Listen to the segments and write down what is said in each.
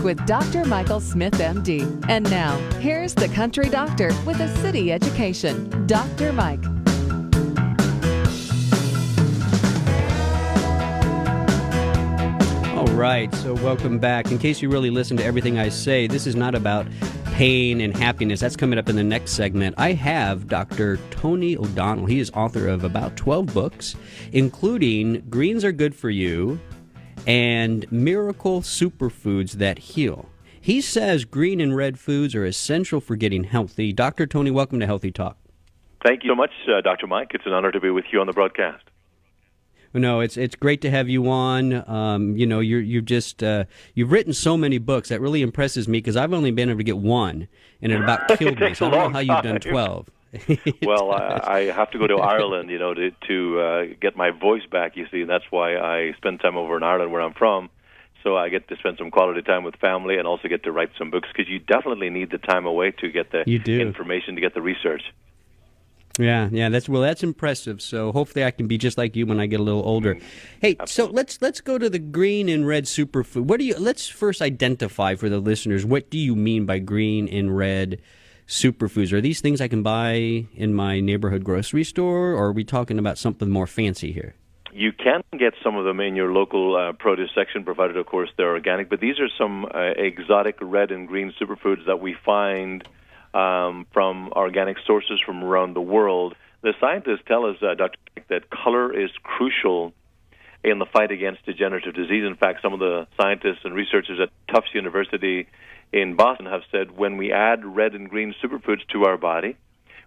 with Dr. Michael Smith, MD. And now, here's the country doctor with a city education, Dr. Mike. All right, so welcome back. In case you really listen to everything I say, this is not about pain and happiness. That's coming up in the next segment. I have Dr. Tony O'Donnell. He is author of about 12 books, including Greens Are Good For You and Miracle Superfoods That Heal. He says green and red foods are essential for getting healthy. Dr. Tony, welcome to Healthy Talk. Thank you so much, Dr. Mike. It's an honor to be with you on the broadcast. No, it's great to have you on. You've written so many books that really impresses me because I've only been able to get one, and it about killed me. So I don't know how you've done 12. Well, I have to go to Ireland, to get my voice back. You see, and that's why I spend time over in Ireland, where I'm from. So I get to spend some quality time with family, and also get to write some books because you definitely need the time away to get the information, to get the research. Yeah, that's impressive. So hopefully I can be just like you when I get a little older. Hey, Absolutely. So let's go to the green and red superfood. Let's first identify for the listeners, what do you mean by green and red superfoods? Are these things I can buy in my neighborhood grocery store, or are we talking about something more fancy here? You can get some of them in your local produce section, provided, of course, they're organic. But these are some exotic red and green superfoods that we find from organic sources from around the world. The scientists tell us, Dr. Mike, that color is crucial in the fight against degenerative disease. In fact, some of the scientists and researchers at Tufts University in Boston have said when we add red and green superfoods to our body,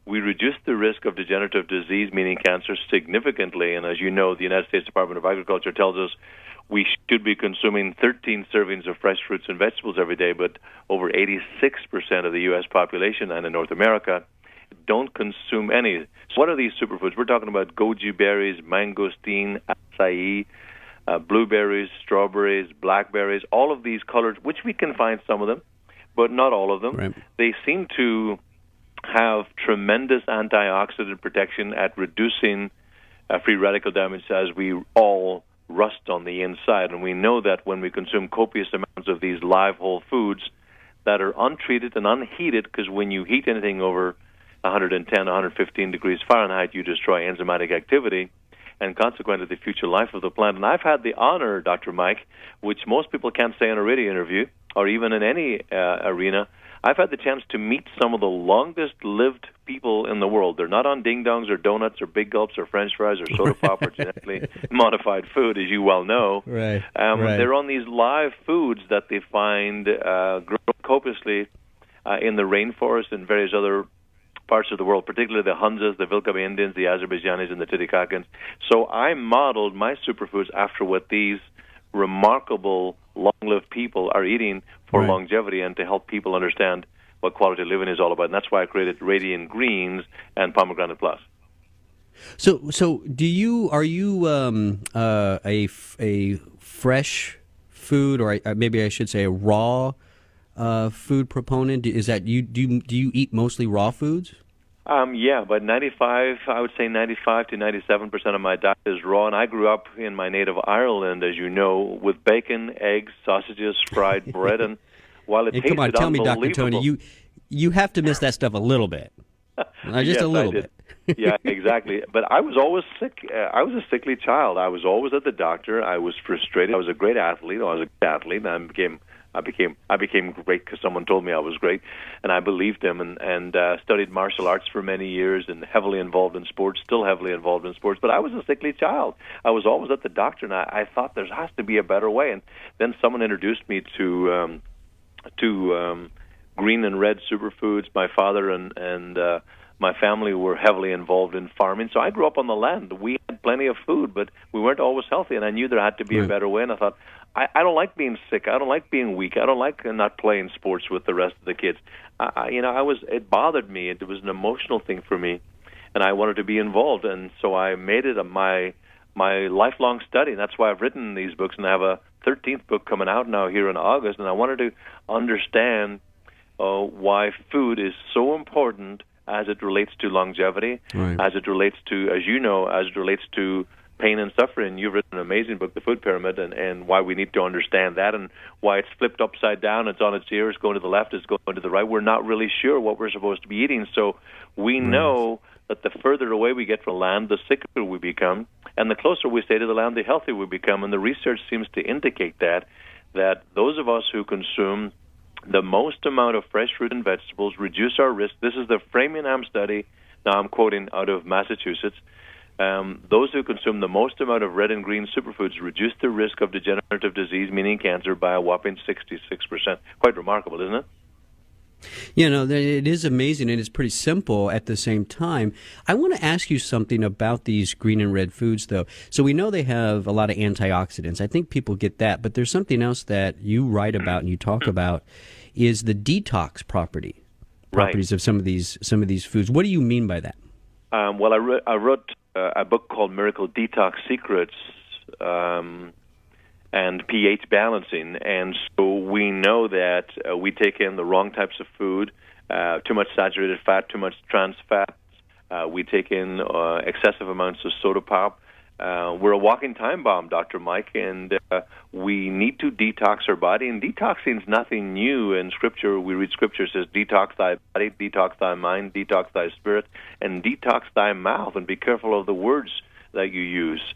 we reduce the risk of degenerative disease, meaning cancer, significantly. And as you know, the United States Department of Agriculture tells us we should be consuming 13 servings of fresh fruits and vegetables every day, but over 86% of the U.S. population and in North America don't consume any. So what are these superfoods? We're talking about goji berries, mangosteen, acai, blueberries, strawberries, blackberries, all of these colors, which we can find some of them, but not all of them. Right. They seem to have tremendous antioxidant protection at reducing free radical damage as we all rust on the inside. And we know that when we consume copious amounts of these live whole foods that are untreated and unheated, because when you heat anything over 110, 115 degrees Fahrenheit, you destroy enzymatic activity and consequently the future life of the plant. And I've had the honor, Dr. Mike, which most people can't say in a radio interview or even in any arena, I've had the chance to meet some of the longest-lived people in the world. They're not on ding-dongs or donuts or big gulps or French fries or soda pop or genetically modified food, as you well know. Right. They're on these live foods that they find grown copiously in the rainforest and various other parts of the world, particularly the Hunzas, the Vilcabay Indians, the Azerbaijanis, and the Titicacans. So I modeled my superfoods after what these remarkable long-lived people are eating for longevity and to help people understand what quality living is all about. And that's why I created Radiant Greens and Pomegranate Plus. So are you a fresh food, or maybe I should say a raw food proponent? Is that do you eat mostly raw foods? But 95 to 97% of my diet is raw, and I grew up in my native Ireland, as you know, with bacon, eggs, sausages, fried bread, and while it tasted come on, tell me, Dr. unbelievable- Tony, you have to miss that stuff a little bit, just a little bit. Yeah, exactly. But I was always sick. I was a sickly child. I was always at the doctor. I was frustrated. I was a great athlete. And I became great because someone told me I was great, and I believed them, and studied martial arts for many years and heavily involved in sports, still heavily involved in sports. But I was a sickly child. I was always at the doctor, and I thought there has to be a better way. And then someone introduced me to green and red superfoods. My father and my family were heavily involved in farming, so I grew up on the land. We had plenty of food, but we weren't always healthy, and I knew there had to be a better way, and I thought, I don't like being sick. I don't like being weak. I don't like not playing sports with the rest of the kids. It bothered me. It was an emotional thing for me, and I wanted to be involved, and so I made it my lifelong study, and that's why I've written these books, and I have a 13th book coming out now here in August, and I wanted to understand why food is so important as it relates to longevity, as it relates to, as you know, as it relates to pain and suffering. You've written an amazing book, The Food Pyramid, and why we need to understand that and why it's flipped upside down, it's on its ear, it's going to the left, it's going to the right. We're not really sure what we're supposed to be eating. So we know that the further away we get from land, the sicker we become, and the closer we stay to the land, the healthier we become. And the research seems to indicate that those of us who consume the most amount of fresh fruit and vegetables reduce our risk. This is the Framingham study. Now I'm quoting out of Massachusetts. Those who consume the most amount of red and green superfoods reduce the risk of degenerative disease, meaning cancer, by a whopping 66%. Quite remarkable, isn't it? You know, it is amazing, and it's pretty simple at the same time. I want to ask you something about these green and red foods, though. So we know they have a lot of antioxidants. I think people get that, but there's something else that you write about and you talk about is the detox properties of some of these foods. What do you mean by that? Well, I wrote a book called Miracle Detox Secrets and pH balancing, and so we know that we take in the wrong types of food, too much saturated fat, too much trans fats. We take in excessive amounts of soda pop. We're a walking time bomb, Dr. Mike, and we need to detox our body. And detoxing is nothing new in Scripture. We read Scripture, it says, detox thy body, detox thy mind, detox thy spirit, and detox thy mouth. And be careful of the words that you use.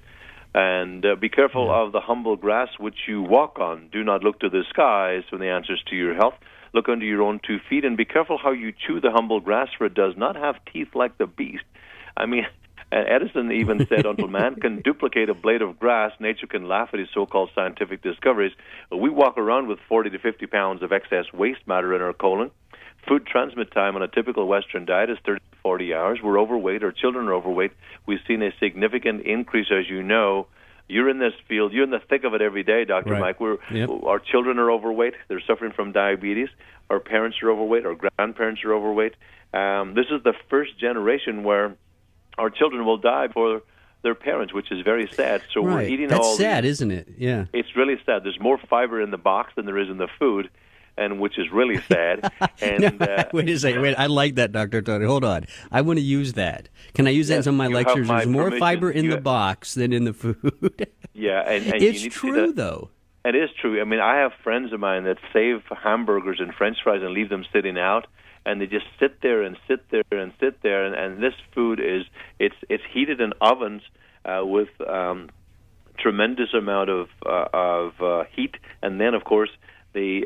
And be careful of the humble grass which you walk on. Do not look to the skies for the answers to your health. Look under your own 2 feet, and be careful how you chew the humble grass, for it does not have teeth like the beast. I mean, Edison even said, until man can duplicate a blade of grass, nature can laugh at his so-called scientific discoveries. We walk around with 40 to 50 pounds of excess waste matter in our colon. Food transmit time on a typical Western diet is 30 to 40 hours. We're overweight. Our children are overweight. We've seen a significant increase, as you know. You're in this field. You're in the thick of it every day, Dr. Right. Mike. Our children are overweight. They're suffering from diabetes. Our parents are overweight. Our grandparents are overweight. This is the first generation where our children will die for their parents, which is very sad. So we're eating That's all sad, isn't it? Yeah. It's really sad. There's more fiber in the box than there is in the food, and which is really sad. And Wait a second. I like that, Dr. Tony. Hold on. I want to use that. Can I use that in some of my lectures? There's more fiber in the box than in the food. Yeah, and it's you need true, to see that. though. It is true. I mean, I have friends of mine that save hamburgers and French fries and leave them sitting out, and they just sit there and sit there and sit there. And this food it's heated in ovens with tremendous amount of heat, and then of course they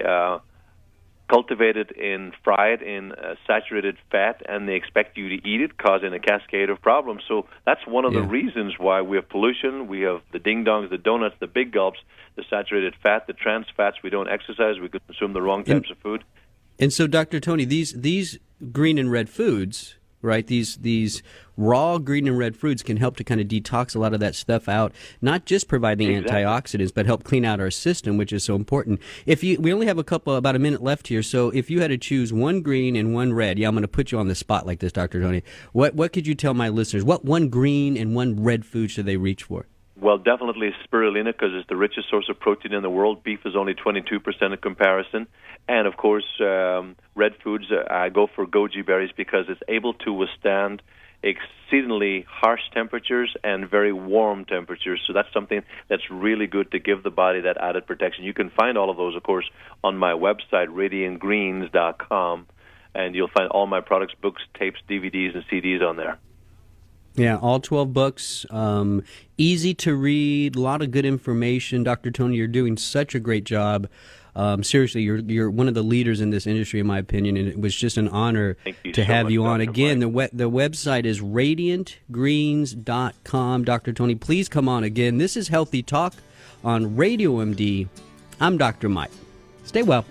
cultivate it and fry it in saturated fat, and they expect you to eat it, causing a cascade of problems. So that's one of the reasons why we have pollution. We have the ding-dongs, the donuts, the big gulps, the saturated fat, the trans fats. We don't exercise. We consume the wrong types of food. And so, Dr. Tony, these green and red foods, right? These raw green and red foods can help to kind of detox a lot of that stuff out, not just providing antioxidants, but help clean out our system, which is so important. We only have about a minute left here, so if you had to choose one green and one red, I'm going to put you on the spot like this, Dr. Tony. What could you tell my listeners? What one green and one red food should they reach for? Well, definitely spirulina, because it's the richest source of protein in the world. Beef is only 22% in comparison. And, of course, red foods, I go for goji berries because it's able to withstand exceedingly harsh temperatures and very warm temperatures. So that's something that's really good to give the body that added protection. You can find all of those, of course, on my website, radiantgreens.com, and you'll find all my products, books, tapes, DVDs, and CDs on there. Yeah, all 12 books, easy to read, a lot of good information. Dr. Tony, you're doing such a great job. Seriously, you're one of the leaders in this industry, in my opinion, and it was just an honor to have you on. Again, the website is radiantgreens.com. Dr. Tony, please come on again. This is Healthy Talk on Radio MD. I'm Dr. Mike. Stay well.